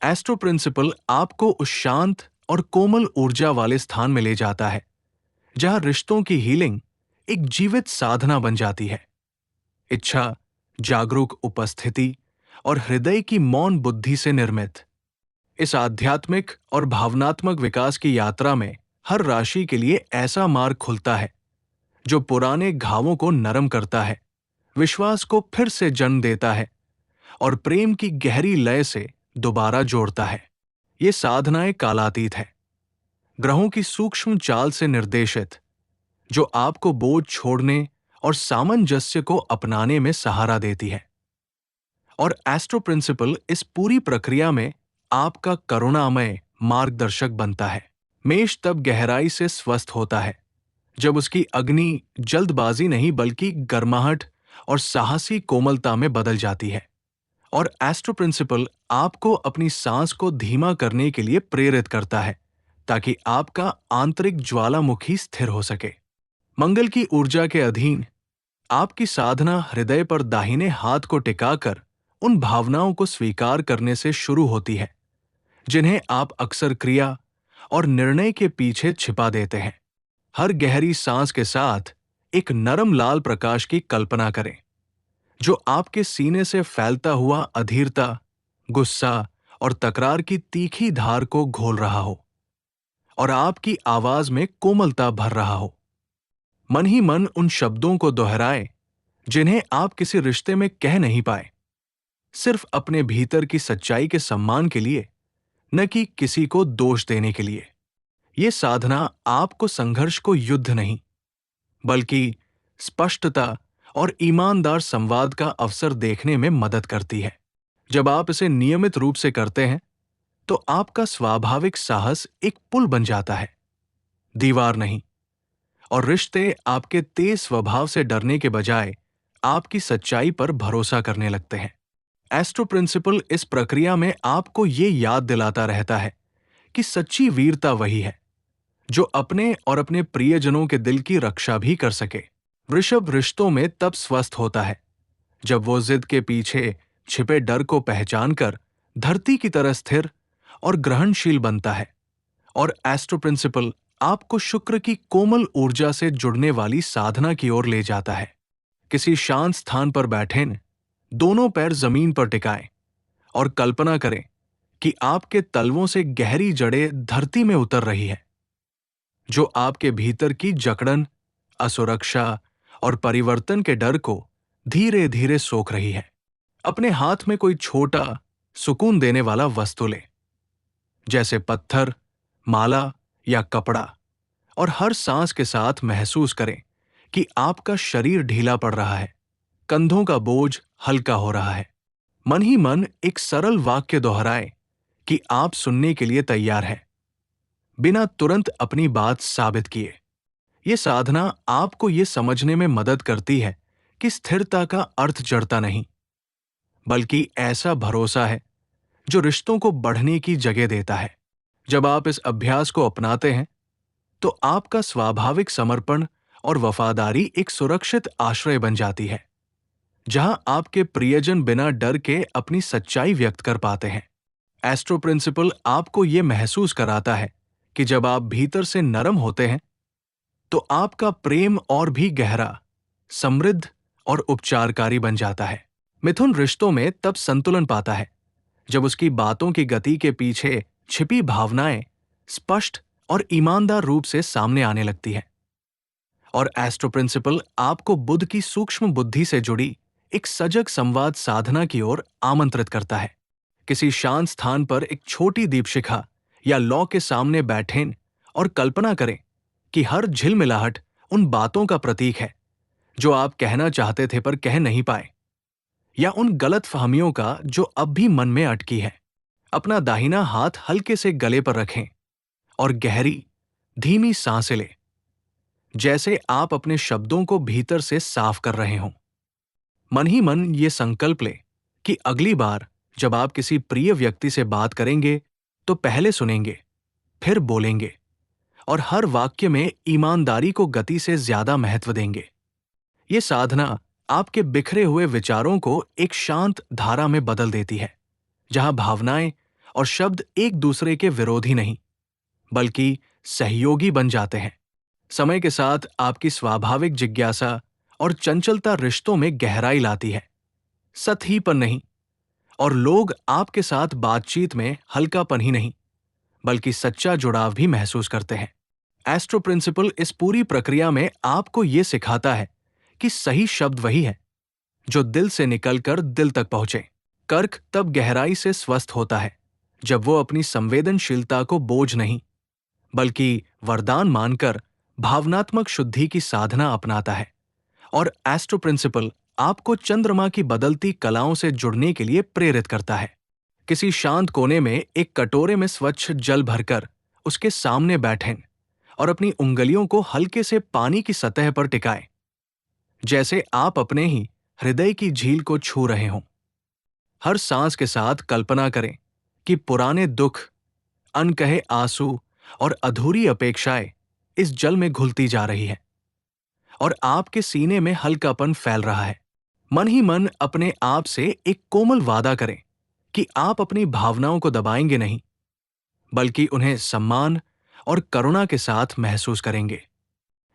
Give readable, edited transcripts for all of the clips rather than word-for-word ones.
Astro principal आपको उस शांत और कोमल ऊर्जा वाले स्थान में ले जाता है जहां रिश्तों की हीलिंग एक जीवित साधना बन जाती है। इच्छा, जागरूक उपस्थिति और हृदय की मौन बुद्धि से निर्मित इस आध्यात्मिक और भावनात्मक विकास की यात्रा में हर राशि के लिए ऐसा मार्ग खुलता है जो पुराने घावों को नरम करता है, विश्वास को फिर से जन्म देता है और प्रेम की गहरी लय से दोबारा जोड़ता है। ये साधनाएं कालातीत है, ग्रहों की सूक्ष्म चाल से निर्देशित, जो आपको बोझ छोड़ने और सामंजस्य को अपनाने में सहारा देती है। और एस्ट्रो प्रिंसिपल इस पूरी प्रक्रिया में आपका करुणामय मार्गदर्शक बनता है। मेष तब गहराई से स्वस्थ होता है जब उसकी अग्नि जल्दबाजी नहीं बल्कि गर्माहट और साहसी कोमलता में बदल जाती है। और एस्ट्रो प्रिंसिपल आपको अपनी सांस को धीमा करने के लिए प्रेरित करता है ताकि आपका आंतरिक ज्वालामुखी स्थिर हो सके। मंगल की ऊर्जा के अधीन आपकी साधना हृदय पर दाहिने हाथ को टिकाकर उन भावनाओं को स्वीकार करने से शुरू होती है जिन्हें आप अक्सर क्रिया और निर्णय के पीछे छिपा देते हैं। हर गहरी सांस के साथ एक नरम लाल प्रकाश की कल्पना करें जो आपके सीने से फैलता हुआ अधीरता, गुस्सा और तकरार की तीखी धार को घोल रहा हो और आपकी आवाज में कोमलता भर रहा हो। मन ही मन उन शब्दों को दोहराएं जिन्हें आप किसी रिश्ते में कह नहीं पाए, सिर्फ अपने भीतर की सच्चाई के सम्मान के लिए, न कि किसी को दोष देने के लिए। यह साधना आपको संघर्ष को युद्ध नहीं बल्कि स्पष्टता और ईमानदार संवाद का अवसर देखने में मदद करती है। जब आप इसे नियमित रूप से करते हैं तो आपका स्वाभाविक साहस एक पुल बन जाता है, दीवार नहीं, और रिश्ते आपके तेज स्वभाव से डरने के बजाय आपकी सच्चाई पर भरोसा करने लगते हैं। एस्ट्रो प्रिंसिपल इस प्रक्रिया में आपको ये याद दिलाता रहता है कि सच्ची वीरता वही है जो अपने और अपने प्रियजनों के दिल की रक्षा भी कर सके। वृषभ रिश्तों में तब स्वस्थ होता है जब वो जिद के पीछे छिपे डर को पहचानकर धरती की तरह स्थिर और ग्रहणशील बनता है। और एस्ट्रो प्रिंसिपल आपको शुक्र की कोमल ऊर्जा से जुड़ने वाली साधना की ओर ले जाता है। किसी शांत स्थान पर बैठें, दोनों पैर जमीन पर टिकाएं और कल्पना करें कि आपके तलवों से गहरी जड़ें धरती में उतर रही है, जो आपके भीतर की जकड़न, असुरक्षा और परिवर्तन के डर को धीरे धीरे सोख रही है। अपने हाथ में कोई छोटा, सुकून देने वाला वस्तु लें, जैसे पत्थर, माला या कपड़ा, और हर सांस के साथ महसूस करें कि आपका शरीर ढीला पड़ रहा है, कंधों का बोझ हल्का हो रहा है। मन ही मन एक सरल वाक्य दोहराएं कि आप सुनने के लिए तैयार हैं, बिना तुरंत अपनी बात साबित किए। यह साधना आपको यह समझने में मदद करती है कि स्थिरता का अर्थ जड़ता नहीं, बल्कि ऐसा भरोसा है जो रिश्तों को बढ़ने की जगह देता है। जब आप इस अभ्यास को अपनाते हैं तो आपका स्वाभाविक समर्पण और वफादारी एक सुरक्षित आश्रय बन जाती है, जहां आपके प्रियजन बिना डर के अपनी सच्चाई व्यक्त कर पाते हैं। एस्ट्रो प्रिंसिपल आपको यह महसूस कराता है कि जब आप भीतर से नरम होते हैं तो आपका प्रेम और भी गहरा, समृद्ध और उपचारकारी बन जाता है। मिथुन रिश्तों में तब संतुलन पाता है जब उसकी बातों की गति के पीछे छिपी भावनाएं स्पष्ट और ईमानदार रूप से सामने आने लगती है। और एस्ट्रो प्रिंसिपल आपको बुद्ध की सूक्ष्म बुद्धि से जुड़ी एक सजग संवाद साधना की ओर आमंत्रित करता है। किसी शांत स्थान पर एक छोटी दीपशिखा या लौ के सामने बैठें और कल्पना करें कि हर झिलमिलाहट उन बातों का प्रतीक है जो आप कहना चाहते थे पर कह नहीं पाए, या उन गलत फहमियों का जो अब भी मन में अटकी है। अपना दाहिना हाथ हल्के से गले पर रखें और गहरी, धीमी सांसें लें, जैसे आप अपने शब्दों को भीतर से साफ कर रहे हों। मन ही मन ये संकल्प लें कि अगली बार जब आप किसी प्रिय व्यक्ति से बात करेंगे तो पहले सुनेंगे, फिर बोलेंगे, और हर वाक्य में ईमानदारी को गति से ज्यादा महत्व देंगे। ये साधना आपके बिखरे हुए विचारों को एक शांत धारा में बदल देती है, जहां भावनाएं और शब्द एक दूसरे के विरोधी नहीं, बल्कि सहयोगी बन जाते हैं। समय के साथ आपकी स्वाभाविक जिज्ञासा और चंचलता रिश्तों में गहराई लाती है, सतही पर नहीं। और लोग आपके साथ बातचीत में हल्कापन ही नहीं, बल्कि सच्चा जुड़ाव भी महसूस करते हैं। एस्ट्रो प्रिंसिपल इस पूरी प्रक्रिया में आपको यह सिखाता है कि सही शब्द वही है जो दिल से निकलकर दिल तक पहुंचे। कर्क तब गहराई से स्वस्थ होता है जब वो अपनी संवेदनशीलता को बोझ नहीं, बल्कि वरदान मानकर भावनात्मक शुद्धि की साधना अपनाता है। और एस्ट्रो प्रिंसिपल आपको चंद्रमा की बदलती कलाओं से जुड़ने के लिए प्रेरित करता है। किसी शांत कोने में एक कटोरे में स्वच्छ जल भरकर उसके सामने बैठें और अपनी उंगलियों को हल्के से पानी की सतह पर टिकाएं, जैसे आप अपने ही हृदय की झील को छू रहे हों। हर सांस के साथ कल्पना करें कि पुराने दुख, अनकहे आंसू और अधूरी अपेक्षाएं इस जल में घुलती जा रही है और आपके सीने में हल्कापन फैल रहा है। मन ही मन अपने आप से एक कोमल वादा करें कि आप अपनी भावनाओं को दबाएंगे नहीं, बल्कि उन्हें सम्मान और करुणा के साथ महसूस करेंगे।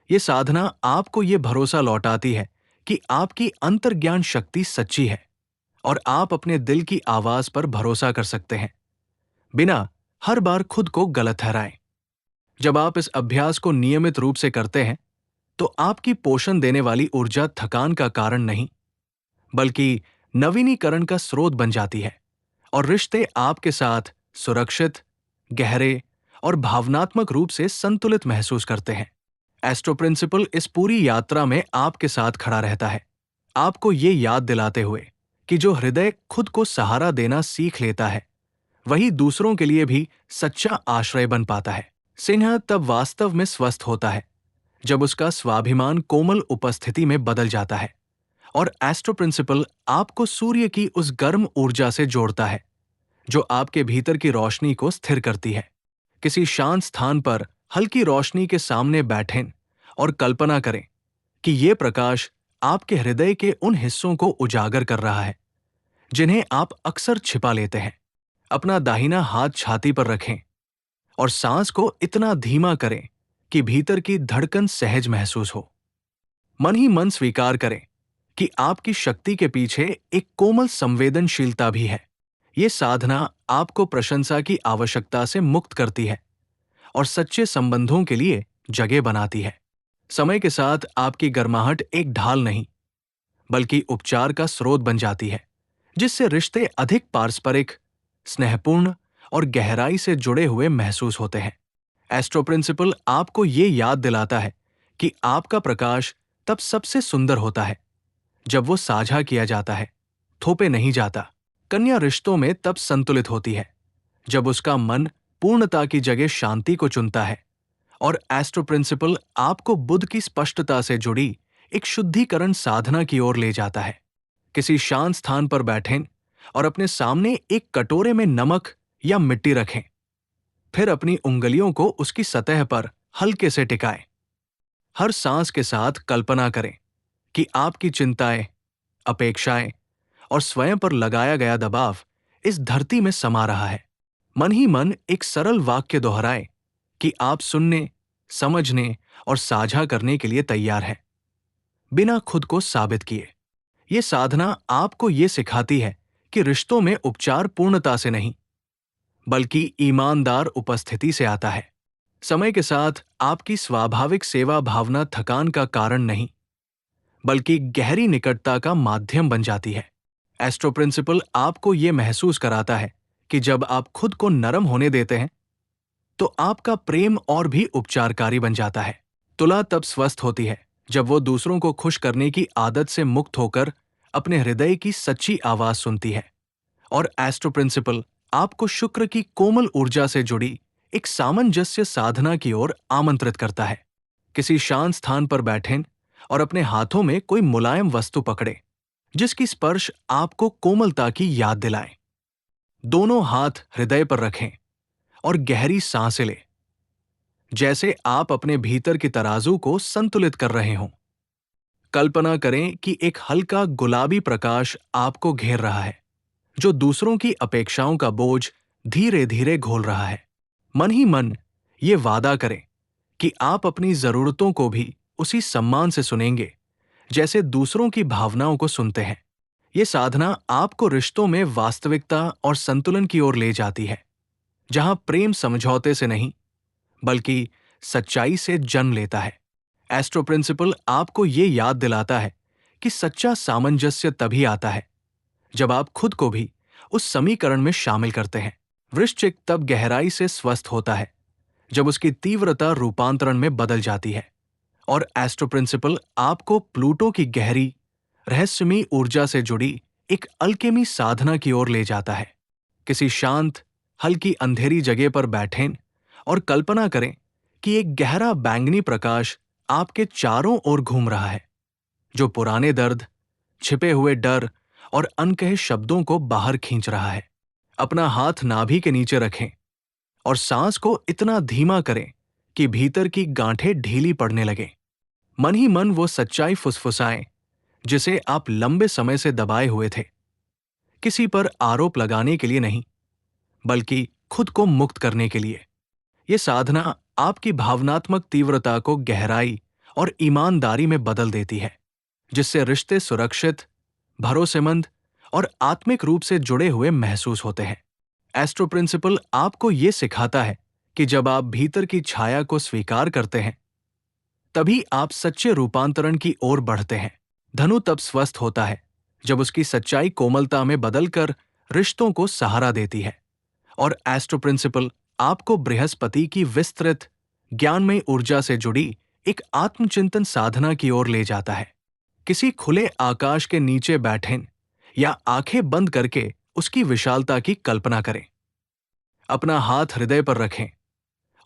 ये साधना आपको ये भरोसा लौटाती है कि आपकी अंतर्ज्ञान शक्ति सच्ची है और आप अपने दिल की आवाज पर भरोसा कर सकते हैं, बिना हर बार खुद को गलत ठहराएं। जब आप इस अभ्यास को नियमित रूप से करते हैं, तो आपकी पोषण देने वाली ऊर्जा थकान का कारण नहीं, बल्कि नवीनीकरण का स्रोत बन जाती है और रिश्ते आपके साथ सुरक्षित, गहरे और भावनात्मक रूप से संतुलित महसूस करते हैं। एस्ट्रो प्रिंसिपल इस पूरी यात्रा में आपके साथ खड़ा रहता है, आपको ये याद दिलाते हुए कि जो हृदय खुद को सहारा देना सीख लेता है, वही दूसरों के लिए भी सच्चा आश्रय बन पाता है। सिंह तब वास्तव में स्वस्थ होता है जब उसका स्वाभिमान कोमल उपस्थिति में बदल जाता है और एस्ट्रो प्रिंसिपल आपको सूर्य की उस गर्म ऊर्जा से जोड़ता है जो आपके भीतर की रोशनी को स्थिर करती है। किसी शांत स्थान पर हल्की रोशनी के सामने बैठें और कल्पना करें कि ये प्रकाश आपके हृदय के उन हिस्सों को उजागर कर रहा है जिन्हें आप अक्सर छिपा लेते हैं। अपना दाहिना हाथ छाती पर रखें और सांस को इतना धीमा करें कि भीतर की धड़कन सहज महसूस हो। मन ही मन स्वीकार करें कि आपकी शक्ति के पीछे एक कोमल संवेदनशीलता भी है। ये साधना आपको प्रशंसा की आवश्यकता से मुक्त करती है और सच्चे संबंधों के लिए जगह बनाती है। समय के साथ आपकी गर्माहट एक ढाल नहीं, बल्कि उपचार का स्रोत बन जाती है, जिससे रिश्ते अधिक पारस्परिक, स्नेहपूर्ण और गहराई से जुड़े हुए महसूस होते हैं। एस्ट्रो प्रिंसिपल आपको ये याद दिलाता है कि आपका प्रकाश तब सबसे सुंदर होता है जब वो साझा किया जाता है, थोपे नहीं जाता। कन्या रिश्तों में तब संतुलित होती है जब उसका मन पूर्णता की जगह शांति को चुनता है और एस्ट्रो प्रिंसिपल आपको बुद्ध की स्पष्टता से जुड़ी एक शुद्धिकरण साधना की ओर ले जाता है। किसी शांत स्थान पर बैठें और अपने सामने एक कटोरे में नमक या मिट्टी रखें, फिर अपनी उंगलियों को उसकी सतह पर हल्के से टिकाएं। हर सांस के साथ कल्पना करें कि आपकी चिंताएं, अपेक्षाएं और स्वयं पर लगाया गया दबाव इस धरती में समा रहा है। मन ही मन एक सरल वाक्य दोहराएं कि आप सुनने, समझने और साझा करने के लिए तैयार हैं, बिना खुद को साबित किए। ये साधना आपको ये सिखाती है कि रिश्तों में उपचार पूर्णता से नहीं, बल्कि ईमानदार उपस्थिति से आता है। समय के साथ आपकी स्वाभाविक सेवा भावना थकान का कारण नहीं, बल्कि गहरी निकटता का माध्यम बन जाती है। एस्ट्रो प्रिंसिपल आपको ये महसूस कराता है कि जब आप खुद को नरम होने देते हैं, तो आपका प्रेम और भी उपचारकारी बन जाता है। तुला तब स्वस्थ होती है जब वो दूसरों को खुश करने की आदत से मुक्त होकर अपने हृदय की सच्ची आवाज सुनती है। और एस्ट्रो प्रिंसिपल आपको शुक्र की कोमल ऊर्जा से जुड़ी एक सामंजस्य साधना की ओर आमंत्रित करता है। किसी शांत स्थान पर बैठें और अपने हाथों में कोई मुलायम वस्तु पकड़े जिसकी स्पर्श आपको कोमलता की याद दिलाए। दोनों हाथ हृदय पर रखें और गहरी सांसें लें, जैसे आप अपने भीतर की तराजू को संतुलित कर रहे हों। कल्पना करें कि एक हल्का गुलाबी प्रकाश आपको घेर रहा है, जो दूसरों की अपेक्षाओं का बोझ धीरे धीरे घोल रहा है। मन ही मन ये वादा करें कि आप अपनी जरूरतों को भी उसी सम्मान से सुनेंगे जैसे दूसरों की भावनाओं को सुनते हैं। ये साधना आपको रिश्तों में वास्तविकता और संतुलन की ओर ले जाती है, जहां प्रेम समझौते से नहीं बल्कि सच्चाई से जन्म लेता है। एस्ट्रो प्रिंसिपल आपको ये याद दिलाता है कि सच्चा सामंजस्य तभी आता है जब आप खुद को भी उस समीकरण में शामिल करते हैं। वृश्चिक तब गहराई से स्वस्थ होता है जब उसकी तीव्रता रूपांतरण में बदल जाती है, और एस्ट्रो प्रिंसिपल आपको प्लूटो की गहरी रहस्यमयी ऊर्जा से जुड़ी एक अल्केमी साधना की ओर ले जाता है। किसी शांत, हल्की अंधेरी जगह पर बैठें और कल्पना करें कि एक गहरा बैंगनी प्रकाश आपके चारों ओर घूम रहा है, जो पुराने दर्द, छिपे हुए डर और अनकहे शब्दों को बाहर खींच रहा है। अपना हाथ नाभि के नीचे रखें और सांस को इतना धीमा करें कि भीतर की गांठें ढीली पड़ने लगें। मन ही मन वो सच्चाई फुसफुसाएं जिसे आप लंबे समय से दबाए हुए थे, किसी पर आरोप लगाने के लिए नहीं, बल्कि खुद को मुक्त करने के लिए। ये साधना आपकी भावनात्मक तीव्रता को गहराई और ईमानदारी में बदल देती है, जिससे रिश्ते सुरक्षित, भरोसेमंद और आत्मिक रूप से जुड़े हुए महसूस होते हैं। एस्ट्रो प्रिंसिपल आपको ये सिखाता है कि जब आप भीतर की छाया को स्वीकार करते हैं, तभी आप सच्चे रूपांतरण की ओर बढ़ते हैं। धनु तब स्वस्थ होता है जब उसकी सच्चाई कोमलता में बदलकर रिश्तों को सहारा देती है, और एस्ट्रो प्रिंसिपल आपको बृहस्पति की विस्तृत ज्ञानमय ऊर्जा से जुड़ी एक आत्मचिंतन साधना की ओर ले जाता है। किसी खुले आकाश के नीचे बैठें या आंखें बंद करके उसकी विशालता की कल्पना करें। अपना हाथ हृदय पर रखें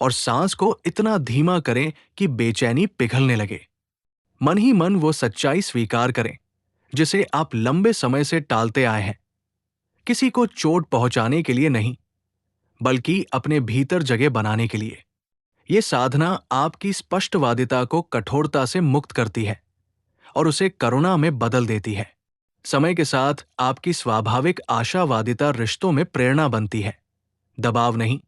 और सांस को इतना धीमा करें कि बेचैनी पिघलने लगे। मन ही मन वो सच्चाई स्वीकार करें जिसे आप लंबे समय से टालते आए हैं, किसी को चोट पहुंचाने के लिए नहीं, बल्कि अपने भीतर जगह बनाने के लिए। ये साधना आपकी स्पष्टवादिता को कठोरता से मुक्त करती है और उसे करुणा में बदल देती है। समय के साथ आपकी स्वाभाविक आशावादिता रिश्तों में प्रेरणा बनती है, दबाव नहीं,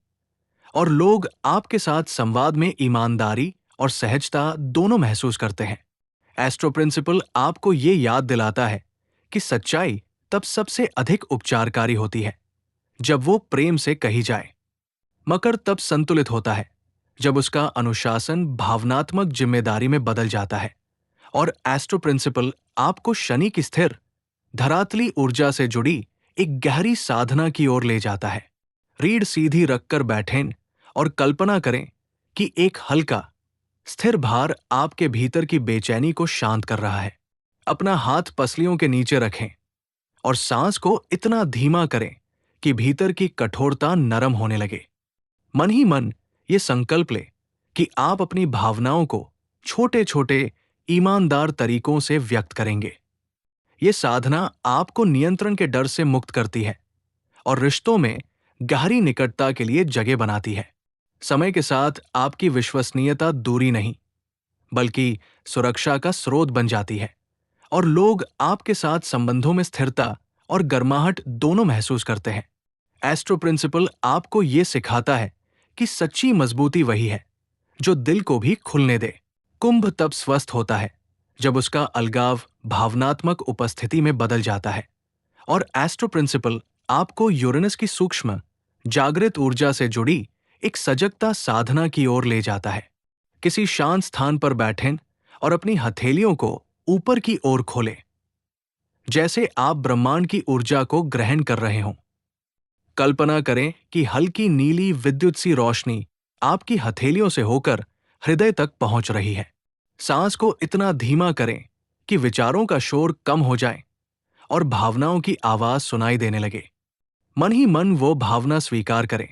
और लोग आपके साथ संवाद में ईमानदारी और सहजता दोनों महसूस करते हैं। एस्ट्रो प्रिंसिपल आपको ये याद दिलाता है कि सच्चाई तब सबसे अधिक उपचारकारी होती है जब वो प्रेम से कही जाए। मकर तब संतुलित होता है जब उसका अनुशासन भावनात्मक जिम्मेदारी में बदल जाता है, और एस्ट्रो प्रिंसिपल आपको शनि की स्थिर धरातली ऊर्जा से जुड़ी एक गहरी साधना की ओर ले जाता है। रीढ़ सीधी रखकर बैठें और कल्पना करें कि एक हल्का, स्थिर भार आपके भीतर की बेचैनी को शांत कर रहा है। अपना हाथ पसलियों के नीचे रखें और सांस को इतना धीमा करें कि भीतर की कठोरता नरम होने लगे। मन ही मन ये संकल्प ले कि आप अपनी भावनाओं को छोटे छोटे ईमानदार तरीकों से व्यक्त करेंगे। ये साधना आपको नियंत्रण के डर से मुक्त करती है और रिश्तों में गहरी निकटता के लिए जगह बनाती है। समय के साथ आपकी विश्वसनीयता दूरी नहीं, बल्कि सुरक्षा का स्रोत बन जाती है, और लोग आपके साथ संबंधों में स्थिरता और गर्माहट दोनों महसूस करते हैं। एस्ट्रो प्रिंसिपल आपको ये सिखाता है कि सच्ची मजबूती वही है जो दिल को भी खुलने दे। कुंभ तब स्वस्थ होता है जब उसका अलगाव भावनात्मक उपस्थिति में बदल जाता है, और एस्ट्रो प्रिंसिपल आपको यूरेनस की सूक्ष्म जागृत ऊर्जा से जुड़ी एक सजगता साधना की ओर ले जाता है। किसी शांत स्थान पर बैठें और अपनी हथेलियों को ऊपर की ओर खोलें, जैसे आप ब्रह्मांड की ऊर्जा को ग्रहण कर रहे हों। कल्पना करें कि हल्की नीली विद्युत सी रोशनी आपकी हथेलियों से होकर हृदय तक पहुंच रही है। सांस को इतना धीमा करें कि विचारों का शोर कम हो जाए और भावनाओं की आवाज सुनाई देने लगे। मन ही मन वो भावना स्वीकार करें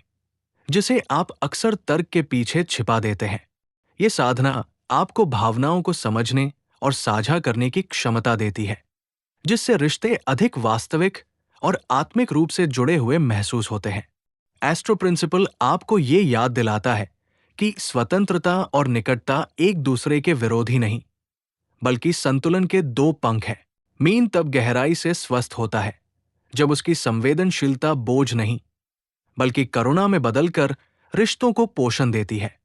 जिसे आप अक्सर तर्क के पीछे छिपा देते हैं। ये साधना आपको भावनाओं को समझने और साझा करने की क्षमता देती है, जिससे रिश्ते अधिक वास्तविक और आत्मिक रूप से जुड़े हुए महसूस होते हैं। एस्ट्रो प्रिंसिपल आपको ये याद दिलाता है कि स्वतंत्रता और निकटता एक दूसरे के विरोधी नहीं, बल्कि संतुलन के दो पंख हैं। मीन तब गहराई से स्वस्थ होता है जब उसकी संवेदनशीलता बोझ नहीं, बल्कि करुणा में बदलकर रिश्तों को पोषण देती है।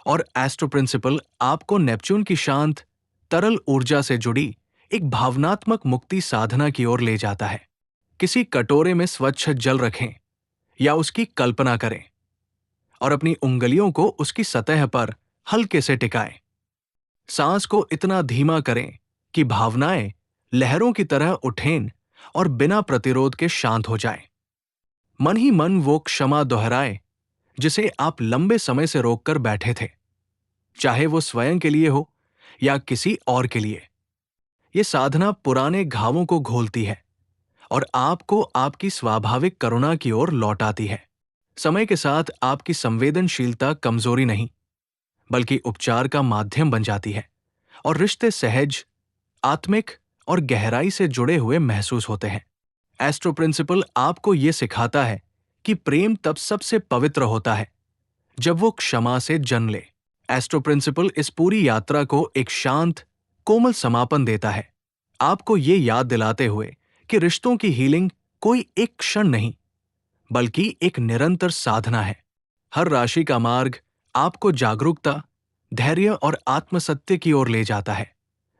और एस्ट्रो प्रिंसिपल आपको नेपच्यून की शांत, तरल ऊर्जा से जुड़ी एक भावनात्मक मुक्ति साधना की ओर ले जाता है। किसी कटोरे में स्वच्छ जल रखें या उसकी कल्पना करें और अपनी उंगलियों को उसकी सतह पर हल्के से टिकाएं। सांस को इतना धीमा करें कि भावनाएं लहरों की तरह उठें और बिना प्रतिरोध के शांत हो जाएं। मन ही मन वो क्षमा दोहराए जिसे आप लंबे समय से रोककर बैठे थे, चाहे वो स्वयं के लिए हो या किसी और के लिए। ये साधना पुराने घावों को घोलती है और आपको आपकी स्वाभाविक करुणा की ओर लौटाती है। समय के साथ आपकी संवेदनशीलता कमजोरी नहीं, बल्कि उपचार का माध्यम बन जाती है और रिश्ते सहज, आत्मिक और गहराई से जुड़े हुए महसूस होते हैं। एस्ट्रो प्रिंसिपल आपको यह सिखाता है कि प्रेम तब सबसे पवित्र होता है जब वो क्षमा से जन्म ले। एस्ट्रो प्रिंसिपल इस पूरी यात्रा को एक शांत, कोमल समापन देता है, आपको ये याद दिलाते हुए कि रिश्तों की हीलिंग कोई एक क्षण नहीं, बल्कि एक निरंतर साधना है। हर राशि का मार्ग आपको जागरूकता, धैर्य और आत्मसत्य की ओर ले जाता है,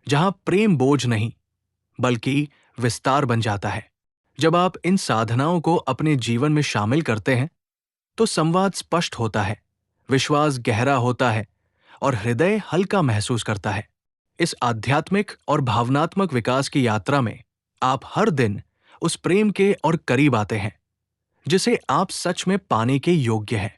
जहां प्रेम बोझ नहीं, बल्कि विस्तार बन जाता है। जब आप इन साधनाओं को अपने जीवन में शामिल करते हैं, तो संवाद स्पष्ट होता है, विश्वास गहरा होता है और हृदय हल्का महसूस करता है। इस आध्यात्मिक और भावनात्मक विकास की यात्रा में आप हर दिन उस प्रेम के और करीब आते हैं जिसे आप सच में पाने के योग्य हैं।